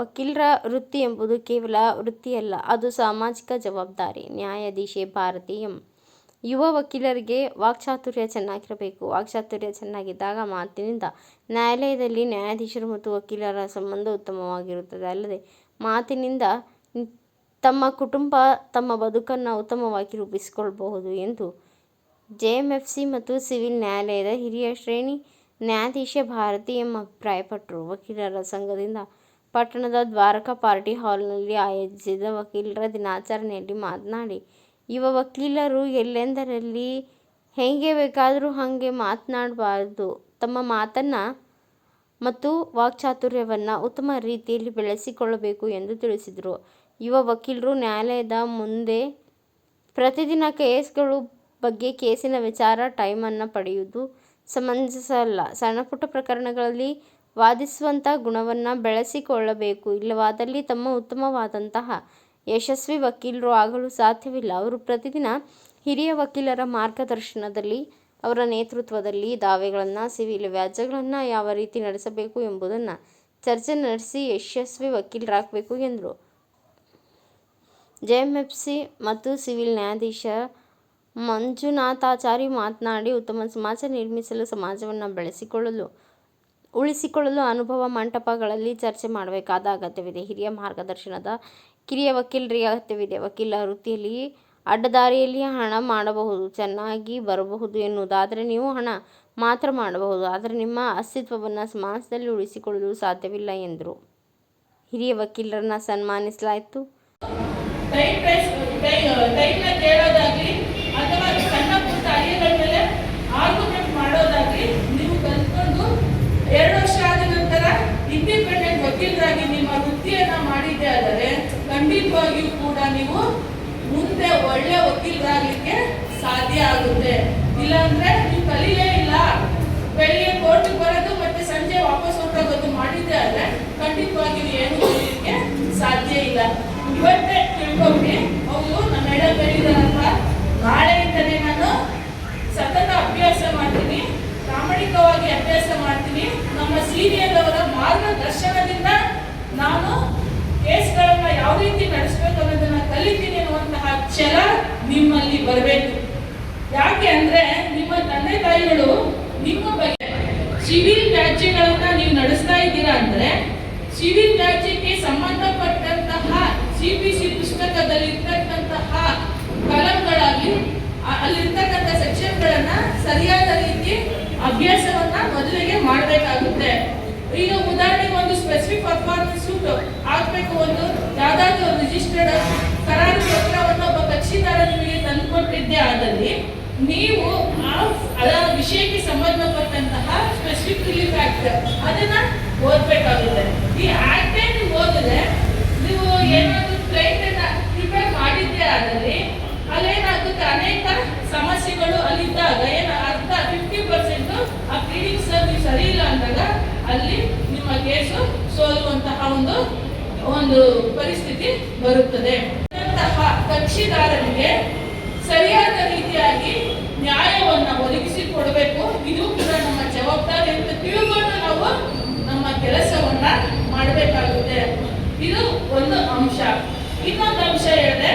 ವಕೀಲರ ವೃತ್ತಿ ಎಂಬುದು ಕೇವಲ ವೃತ್ತಿಯಲ್ಲ, ಅದು ಸಾಮಾಜಿಕ ಜವಾಬ್ದಾರಿ. ನ್ಯಾಯಾಧೀಶೆ ಭಾರತಿ ಎಂ. ಯುವ ವಕೀಲರಿಗೆ ವಾಕ್ಚಾತುರ್ಯ ಚೆನ್ನಾಗಿರಬೇಕು. ವಾಕ್ಚಾತುರ್ಯ ಚೆನ್ನಾಗಿದ್ದಾಗ ಮಾತಿನಿಂದ ನ್ಯಾಯಾಲಯದಲ್ಲಿ ನ್ಯಾಯಾಧೀಶರು ಮತ್ತು ವಕೀಲರ ಸಂಬಂಧ ಉತ್ತಮವಾಗಿರುತ್ತದೆ. ಅಲ್ಲದೆ ಮಾತಿನಿಂದ ತಮ್ಮ ಕುಟುಂಬ, ತಮ್ಮ ಬದುಕನ್ನು ಉತ್ತಮವಾಗಿ ರೂಪಿಸಿಕೊಳ್ಳಬಹುದು ಎಂದು ಜೆಎಂಎಫ್ಸಿ ಮತ್ತು ಸಿವಿಲ್ ನ್ಯಾಯಾಲಯದ ಹಿರಿಯ ಶ್ರೇಣಿ ನ್ಯಾಯಾಧೀಶೆ ಭಾರತಿ ಎಂ ಅಭಿಪ್ರಾಯಪಟ್ಟರು. ವಕೀಲರ ಸಂಘದಿಂದ ಪಟ್ಟಣದ ದ್ವಾರಕಾ ಪಾರ್ಟಿ ಹಾಲ್ನಲ್ಲಿ ಆಯೋಜಿಸಿದ ವಕೀಲರ ದಿನಾಚರಣೆಯಲ್ಲಿ ಮಾತನಾಡಿ, ಯುವ ವಕೀಲರು ಎಲ್ಲೆಂದರಲ್ಲಿ ಹೇಗೆ ಬೇಕಾದರೂ ಹಾಗೆ ಮಾತನಾಡಬಾರದು. ತಮ್ಮ ಮಾತನ್ನು ಮತ್ತು ವಾಕ್ಚಾತುರ್ಯವನ್ನು ಉತ್ತಮ ರೀತಿಯಲ್ಲಿ ಬೆಳೆಸಿಕೊಳ್ಳಬೇಕು ಎಂದು ತಿಳಿಸಿದರು. ಯುವ ವಕೀಲರು ನ್ಯಾಯಾಲಯದ ಮುಂದೆ ಪ್ರತಿದಿನ ಕೇಸ್ಗಳ ಬಗ್ಗೆ ಕೇಸಿನ ವಿಚಾರ ಟೈಮನ್ನು ಪಡೆಯುವುದು ಸಮಂಜಸ ಅಲ್ಲ. ಸಣ್ಣಪುಟ್ಟ ಪ್ರಕರಣಗಳಲ್ಲಿ ವಾದಿಸುವಂಥ ಗುಣವನ್ನು ಬೆಳೆಸಿಕೊಳ್ಳಬೇಕು. ಇಲ್ಲವಾದಲ್ಲಿ ತಮ್ಮ ಉತ್ತಮವಾದಂತಹ ಯಶಸ್ವಿ ವಕೀಲರು ಆಗಲು ಸಾಧ್ಯವಿಲ್ಲ. ಅವರು ಪ್ರತಿದಿನ ಹಿರಿಯ ವಕೀಲರ ಮಾರ್ಗದರ್ಶನದಲ್ಲಿ, ಅವರ ನೇತೃತ್ವದಲ್ಲಿ ದಾವೆಗಳನ್ನು, ಸಿವಿಲ್ ವ್ಯಾಜ್ಯಗಳನ್ನು ಯಾವ ರೀತಿ ನಡೆಸಬೇಕು ಎಂಬುದನ್ನು ಚರ್ಚೆ ನಡೆಸಿ ಯಶಸ್ವಿ ವಕೀಲರಾಗಬೇಕು ಎಂದರು. ಜೆಎಂಎಫ್ಸಿ ಮತ್ತು ಸಿವಿಲ್ ನ್ಯಾಯಾಧೀಶ ಮಂಜುನಾಥಾಚಾರಿ ಮಾತನಾಡಿ, ಉತ್ತಮ ಸಮಾಜ ನಿರ್ಮಿಸಲು, ಸಮಾಜವನ್ನು ಉಳಿಸಿಕೊಳ್ಳಲು ಅನುಭವ ಮಂಟಪಗಳಲ್ಲಿ ಚರ್ಚೆ ಮಾಡಬೇಕಾದ ಅಗತ್ಯವಿದೆ. ಹಿರಿಯ ಮಾರ್ಗದರ್ಶನದ ಕಿರಿಯ ವಕೀಲರಿಗೆ ಅಗತ್ಯವಿದೆ. ವಕೀಲ ವೃತ್ತಿಯಲ್ಲಿ ಅಡ್ಡದಾರಿಯಲ್ಲಿ ಹಣ ಮಾಡಬಹುದು, ಚೆನ್ನಾಗಿ ಬರಬಹುದು ಎನ್ನುವುದಾದರೆ ನೀವು ಹಣ ಮಾತ್ರ ಮಾಡಬಹುದು, ಆದರೆ ನಿಮ್ಮ ಅಸ್ತಿತ್ವವನ್ನು ಸಮಾಜದಲ್ಲಿ ಉಳಿಸಿಕೊಳ್ಳಲು ಸಾಧ್ಯವಿಲ್ಲ ಎಂದರು. ಹಿರಿಯ ವಕೀಲರನ್ನು ಸನ್ಮಾನಿಸಲಾಯಿತು. ಅಥವಾ ಸಣ್ಣ ಪುಟ್ಟ ಅಡಿಗಳ ಮೇಲೆ ಆರ್ಗ್ಯುಮೆಂಟ್ ಮಾಡೋದಾಗ್ಲಿ ನೀವು ಕಲ್ತ್ಕೊಂಡು 2 ವರ್ಷ ಆದ ನಂತರ ಇಂಡಿಪೆಂಡೆಂಟ್ ವಕೀಲರಾಗಿ ನಿಮ್ಮ ವೃತ್ತಿಯನ್ನ ಮಾಡಿದ್ದೆ ಆದರೆ ಖಂಡಿತವಾಗಿಯೂ ಕೂಡ ನೀವು ಮುಂದೆ ಒಳ್ಳೆ ವಕೀಲರಾಗಲಿಕ್ಕೆ ಸಾಧ್ಯ ಆಗುತ್ತೆ. ಇಲ್ಲಾಂದ್ರೆ ನೀವು ಕಲಿಯೇ ಇಲ್ಲ, ಬೆಳಿಗ್ಗೆ ಕೋರ್ಟ್ಗೆ ಬರೋದು ಮತ್ತೆ ಸಂಜೆ ವಾಪಸ್ ಹೊರಟೋಗೋದು ಮಾಡಿದ್ದೆ ಆದರೆ ಖಂಡಿತವಾಗಿಯೂ ಏನು ಕಲಿಯಲಿಕ್ಕೆ ಸಾಧ್ಯ ಇಲ್ಲ. ಇವತ್ತೇ ತಿಳ್ಕೊಂಡ್ರಿ, ಹೌದು ನಮ್ಮ ಮೇಡಮ್ ಹೇಳಿದಾರಲ್ಲ, ನಾಳೆಯಿಂದಲೇ ನಾನು ಸತತ ಅಭ್ಯಾಸ ಮಾಡ್ತೀನಿ, ಪ್ರಾಮಾಣಿಕವಾಗಿ ಅಭ್ಯಾಸ ಮಾಡ್ತೀನಿ. ನಮ್ಮ ಸೀನಿಯರ್ ಅವರ ಮಾರ್ಗದರ್ಶನದಿಂದ ನಾನು ಕೇಸ್ಗಳನ್ನ ಯಾವ ರೀತಿ ನಡೆಸಬೇಕು ಅನ್ನೋದನ್ನ ಕಲಿತೀನಿ ಅನ್ನುವಂತಹ ಛಲ ನಿಮ್ಮಲ್ಲಿ ಬರಬೇಕು. ಯಾಕೆ ಅಂದ್ರೆ ನಿಮ್ಮ ತಂದೆ ತಾಯಿಗಳು ನಿಮ್ಮ ಬಗ್ಗೆ ಸಿವಿಲ್ ವ್ಯಾಜ್ಯಗಳನ್ನ ನೀವು ನಡೆಸ್ತಾ ಇದ್ದೀರಾ ಅಂದ್ರೆ ಸಿವಿಲ್ ವ್ಯಾಜ್ಯಕ್ಕೆ ಸಂಬಂಧಪಟ್ಟಂತಹ ಸಿಪಿಸಿ ಪುಸ್ತಕದಲ್ಲಿ ಇರ್ತಕ್ಕಂತಹ ಕಲಂಗಳಾಗಿ ಅಲ್ಲಿರ್ತಕ್ಕಂಥ ಸೆಕ್ಷನ್ಗಳನ್ನ ಸರಿಯಾದ ರೀತಿ ಅಭ್ಯಾಸವನ್ನ ಮೊದಲಿಗೆ ಮಾಡಬೇಕಾಗುತ್ತೆ. ಈಗ ಉದಾಹರಣೆಗೆ ಒಂದು ಸ್ಪೆಸಿಫಿಕ್ ಪರ್ಫಾರ್ಮೆನ್ಸ್ ಸೂಟ್ ಹಾಕ್ಬೇಕು, ಒಂದು ಯಾವ್ದಾದ್ರು ರಿಜಿಸ್ಟರ್ಡ್ ಕರಾರು ಪತ್ರವನ್ನು ಒಬ್ಬ ಕಕ್ಷಿದಾರ ನಿಮಗೆ ತಂದುಕೊಟ್ಟಿದ್ದೆ ಆದಲ್ಲಿ ನೀವು ಆ ವಿಷಯಕ್ಕೆ ಸಂಬಂಧಪಟ್ಟಂತಹ ಸ್ಪೆಸಿಫಿಕ್ ರಿಲೀಫ್ ಆಕ್ಟ್ ಅದನ್ನ ಓದ್ಬೇಕಾಗುತ್ತೆ. ಈ ಆಕ್ಟ್ ನೀವು ಓದಿದ್ರೆ ನೀವು ಏನಾದ್ರು ಕ್ಲೈಂಟ್ ಅನ್ನ ಪ್ರಿಪೇರ್ ಮಾಡಿದ್ದೆ ಆದಲ್ಲಿ ಅಲ್ಲೇನಾಗುತ್ತೆ, ಅನೇಕ ಸಮಸ್ಯೆಗಳು ಅಲ್ಲಿದ್ದಾಗ ಅರ್ಧ 50% ಆ ಕ್ಲೀನಿಂಗ್ ಸರ್ವಿಸ್ ಸರಿ ಇಲ್ಲ ಅಂದಾಗ ಅಲ್ಲಿ ನಿಮ್ಮ ಕೇಸು ಸೋಲುವಂತಹ ಒಂದು ಪರಿಸ್ಥಿತಿ ಬರುತ್ತದೆ. ಕಕ್ಷಿದಾರರಿಗೆ ಸರಿಯಾದ ರೀತಿಯಾಗಿ ನ್ಯಾಯವನ್ನ ಒದಗಿಸಿಕೊಡಬೇಕು. ಇದು ಕೂಡ ನಮ್ಮ ಜವಾಬ್ದಾರಿ ಅಂತ ತಿಳ್ಕೊಂಡು ನಾವು ನಮ್ಮ ಕೆಲಸವನ್ನ ಮಾಡಬೇಕಾಗುತ್ತೆ. ಇದು ಒಂದು ಅಂಶ. ಇನ್ನೊಂದು ಅಂಶ ಹೇಳಿದ್ರೆ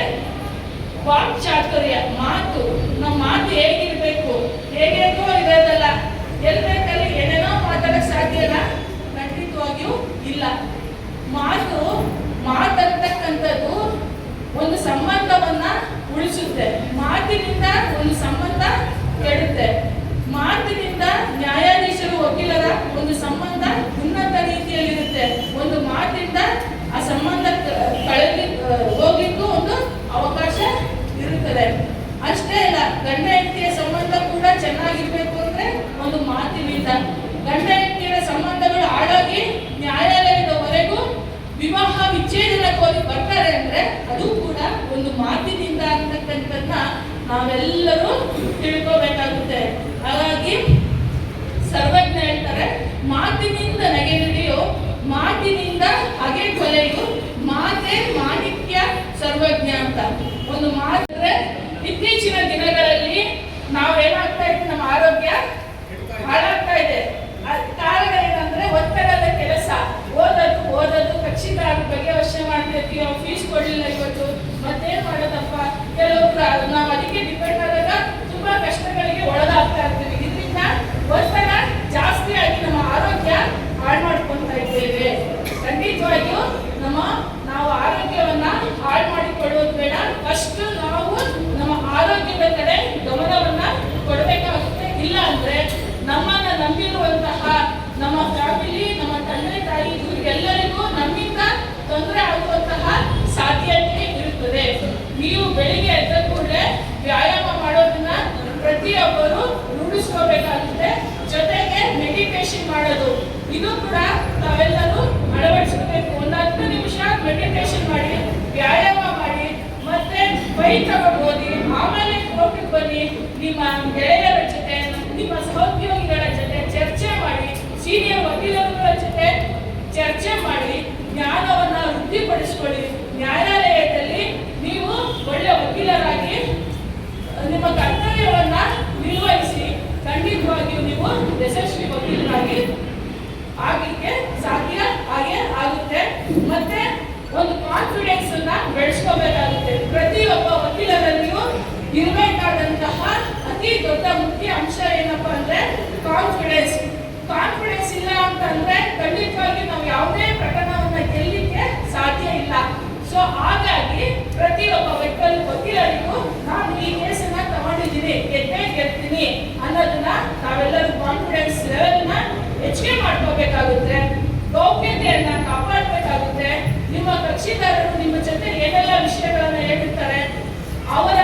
ವಾಕ್ಚಾತುರ್ಯ, ಮಾತು. ನಮ್ಮ ಮಾತು ಹೇಗಿರ್ಬೇಕು, ಹೇಗೇಗೋ ಇರೋದಲ್ಲ, ಎಲ್ಬೇಕಲ್ಲಿ ಏನೇನೋ ಮಾತಾಡಕ್ ಸಾಧ್ಯನ? ಖಂಡಿತವಾಗಿಯೂ ಇಲ್ಲ. ಮಾತಂತಕ್ಕಂಥದ್ದು ಒಂದು ಸಂಬಂಧವನ್ನ ಉಳಿಸುತ್ತೆ. ಮಾತಿನಿಂದ ಒಂದು ಸಂಬಂಧ ಕೆಡುತ್ತೆ. ಮಾತಿನಿಂದ ನ್ಯಾಯಾಧೀಶರು ವಕೀಲರ ಒಂದು ಸಂಬಂಧ ಉನ್ನತ ರೀತಿಯಲ್ಲಿರುತ್ತೆ. ಒಂದು ಮಾತಿಂದ ಆ ಸಂಬಂಧ ಹೋಗ್ಲಿಕ್ಕೂ ಒಂದು ಅವಕಾಶ ಇರುತ್ತದೆ. ಅಷ್ಟೇ ಅಲ್ಲ, ಗಂಡ ಹೆಂಡತಿಯ ಸಂಬಂಧ ಕೂಡ ಚೆನ್ನಾಗಿರ್ಬೇಕು ಅಂದ್ರೆ ಒಂದು ಮಾತಿನಿಂದ. ಗಂಡ ಹೆಂಡತಿಯರ ಸಂಬಂಧಗಳು ಹಾಳಾಗಿ ನ್ಯಾಯಾಲಯದವರೆಗೂ ವಿವಾಹ ವಿಚ್ಛೇದನಕ್ಕೆ ಹೋಗಿ ಬರ್ತಾರೆ ಅಂದ್ರೆ ಅದು ಕೂಡ ಒಂದು ಮಾತಿನಿಂದ ಅಂತಕ್ಕಂಥದ್ದನ್ನ ನಾವೆಲ್ಲರೂ ತಿಳ್ಕೋಬೇಕಾಗುತ್ತೆ. ಹಾಗಾಗಿ ಸರ್ವಜ್ಞ ಹೇಳ್ತಾರೆ, ಮಾತಿನಿಂದ ನಗೆ ನುಡಿಯೋ, ಮಾತಿನಿಂದ ಹಗೆ ಕೊಲೆಯು, ಮಾತೆ ಮಾಣಿಕ್ಯ ಸರ್ವಜ್ಞ ಅಂತ. ಒಂದು ಮಾತ್ರ ಇತ್ತೀಚಿನ ದಿನಗಳಲ್ಲಿ ನಾವೇನಾಗ್ತಾ ಇತ್ತು, ನಮ್ಮ ಆರೋಗ್ಯ ಹಾಳಾಗ್ತಾ ಇದೆ. ಕಾರಣ ಏನಂದ್ರೆ ಒತ್ತಡದ ಕೆಲಸ, ಓದೋದು ಕಕ್ಷಿದಾರ ನಮ್ಮನ್ನ ನಂಬಿರುವಂತಹ ನಮ್ಮ ಫ್ಯಾಮಿಲಿ, ನಮ್ಮ ತಂದೆ ತಾಯಿ ಇವರಿಗೆಲ್ಲರಿಗೂ ನಮ್ಮಿಂದ ತೊಂದರೆ ಆಗುವಂತಹ ಸಾಧ್ಯತೆ ಇರುತ್ತದೆ. ನೀವು ಬೆಳಿಗ್ಗೆ ಎದ್ದ ಕೂಡಲೇ ವ್ಯಾಯಾಮ ಮಾಡೋದನ್ನ ಪ್ರತಿಯೊಬ್ಬರು ರೂಢಿಸ್ಕೋಬೇಕಾಗುತ್ತೆ. ಜೊತೆಗೆ ಮೆಡಿಟೇಷನ್ ಮಾಡೋದು, ಇದು ಕೂಡ ತಾವೆಲ್ಲರೂ ಅಳವಡಿಸಬೇಕು. ಒಂದು 10 ನಿಮಿಷ ಮೆಡಿಟೇಷನ್ ಮಾಡಿ, ವ್ಯಾಯಾಮ ಮಾಡಿ, ಮತ್ತೆ ಬೈ ತಗೊಂಡು ಆಮೇಲೆ ಕೋರ್ಟಿಗೆ ಬನ್ನಿ. ನಿಮ್ಮ ಗೆಳೆಯರ ಜೊತೆ, ನಿಮ್ಮ ಸಹೋದ್ಯೋಗಿಗಳ ಜೊತೆ ಚರ್ಚೆ ಮಾಡಿ, ಸೀನಿಯರ್ ವಕೀಲರುಗಳ ಜೊತೆ ಚರ್ಚೆ ಮಾಡಿ, ಜ್ಞಾನವನ್ನ ವೃದ್ಧಿಪಡಿಸಿಕೊಳ್ಳಿ. ನ್ಯಾಯಾಲಯದಲ್ಲಿ ನೀವು ಒಳ್ಳೆ ವಕೀಲರಾಗಿ ನಿಮ್ಮ ಕರ್ತವ್ಯವನ್ನ ನಿರ್ವಹಿಸಿ ಖಂಡಿತವಾಗಿಯೂ ನೀವು ಯಶಸ್ವಿ ವಕೀಲರಾಗಿ ಆಗಲಿಕ್ಕೆ ಸಾಧ್ಯ ಆಗುತ್ತೆ. ಮತ್ತೆ ಒಂದು ಕಾನ್ಫಿಡೆನ್ಸ್ ಅನ್ನ ಬೆಳೆಸ್ಕೋಬೇಕಾಗುತ್ತೆ. ಪ್ರತಿಯೊಬ್ಬ ವಕೀಲರಲ್ಲಿಯೂ ಇರಬೇಕಾದಂತಹ ಅತಿ ದೊಡ್ಡ ಮುಖ್ಯ ಅಂಶ ಏನಪ್ಪಾ ಅಂದ್ರೆ ಕಾನ್ಫಿಡೆನ್ಸ್. ಕಾನ್ಫಿಡೆನ್ಸ್ ಇಲ್ಲ ಅಂತಂದ್ರೆ ಖಂಡಿತವಾಗಿ ನಾವು ಯಾವುದೇ ಪ್ರಕರಣವನ್ನ ಗೆಲ್ಲಲಿಕ್ಕೆ ಸಾಧ್ಯ ಇಲ್ಲ. ಸೊ ಹಾಗಾಗಿ ಪ್ರತಿಯೊಬ್ಬ ವಕೀಲರಿಗೂ ನಾನು ಈ ಕೇಸನ್ನ ತಗೊಂಡಿದ್ದೀನಿ, ಗೆಲ್ತೀನಿ ಅನ್ನೋದನ್ನ ತಾವೆಲ್ಲರೂ ಕಾನ್ಫಿಡೆನ್ಸ್ ಲೆವೆಲ್ನ ಹೆಚ್ಚಿಗೆ ಮಾಡ್ಕೋಬೇಕಾಗುತ್ತೆ. ಗೌಪ್ಯತೆಯನ್ನ ಕಾಪಾಡಬೇಕಾಗುತ್ತೆ. ನಿಮ್ಮ ಕಕ್ಷಿದಾರರು ನಿಮ್ಮ ಜೊತೆ ಏನೆಲ್ಲ ವಿಷಯಗಳನ್ನ ಹೇಳಿರ್ತಾರೆ, ಅವರ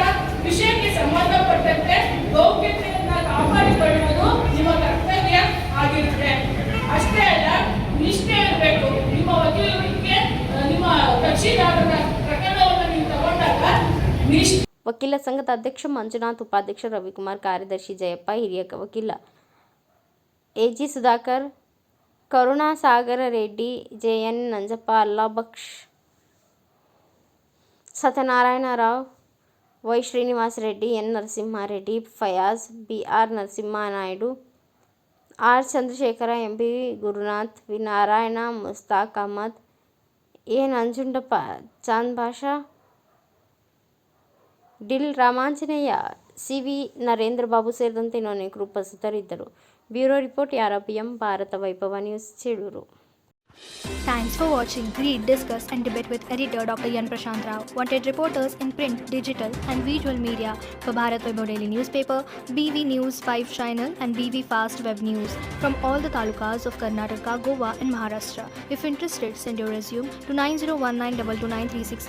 ವಿಷಯಕ್ಕೆ ಸಂಬಂಧಪಟ್ಟಂತೆ ಗೌಪ್ಯತೆಯನ್ನ ಕಾಪಾಡಿಕೊಳ್ಳುವುದು ನಿಮ್ಮ ಕರ್ತವ್ಯ ಆಗಿರುತ್ತೆ. ಅಷ್ಟೇ ಅಲ್ಲ, ನಿಷ್ಠೆ ಇರಬೇಕು. ನಿಮ್ಮ ವಕೀಲರಿಗೆ ನಿಮ್ಮ ಕಕ್ಷಿದಾರರ ಪ್ರಕರಣವನ್ನು ನೀವು ತಗೊಂಡಾಗ ನಿಷ್ಠೆ. ವಕೀಲ ಸಂಘದ ಅಧ್ಯಕ್ಷ ಮಂಜುನಾಥ್, ಉಪಾಧ್ಯಕ್ಷ ರವಿಕುಮಾರ್, ಕಾರ್ಯದರ್ಶಿ ಜಯಪ್ಪ, ಹಿರಿಯ ವಕೀಲ AG Sudhakar, Karunasagara Reddy, JN Nanjappa, Allabaksh, Satyanarayana Rao, Y Srinivasa Reddy, N Narasimhareddy, Fayaz, BR Narasimhanaidu, R Chandrashekara, MB Gurunath, V Narayana, Mustaq Ahmed, A Nanjundappa, Chand Basha, DL Ramanjaneya, CV Narendra Babu ಸೇರಿದಂತೆ ಇನ್ನೂ ಅನೇಕರು ಉಪಸ್ಥಿತರಿದ್ದರು. ಬ್ಯೂರೋ ರಿಪೋರ್ಟ್ ಯಾರಪಿಎಂ, Bharata Vaibhava news, Chelur. Thanks for watching. Read, discuss and debate with editor Dr. Yan Prashant Rao. Wanted reporters in print, digital and visual media for Bharat Vaibhav Daily Newspaper, BV News 5 Channel and BV Fast Web News from all the talukas of Karnataka, Goa and Maharashtra. If interested, send your resume to 9019229363